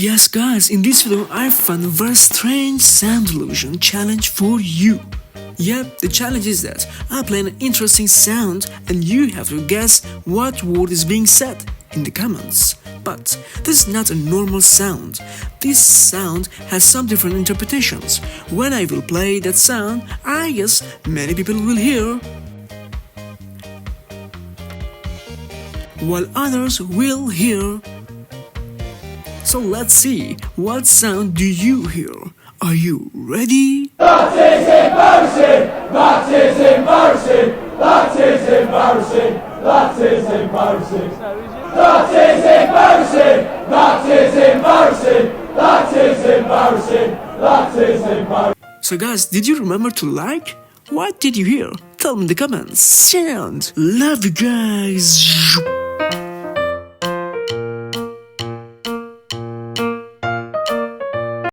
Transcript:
Yes guys, in this video I found a very strange sound illusion challenge for you. Yep, the challenge is that I play an interesting sound and you have to guess what word is being said in the comments. But this is not a normal sound. This sound has some different interpretations. When I will play that sound, I guess many people will hear, while others will hear. So let's see, what sound do you hear? Are you ready? That is embarrassing! That is embarrassing! That is embarrassing! That is embarrassing! That is embarrassing! That is embarrassing! That is embarrassing! That is embarrassing! So guys, did you remember to like? What did you hear? Tell me in the comments. And love you guys.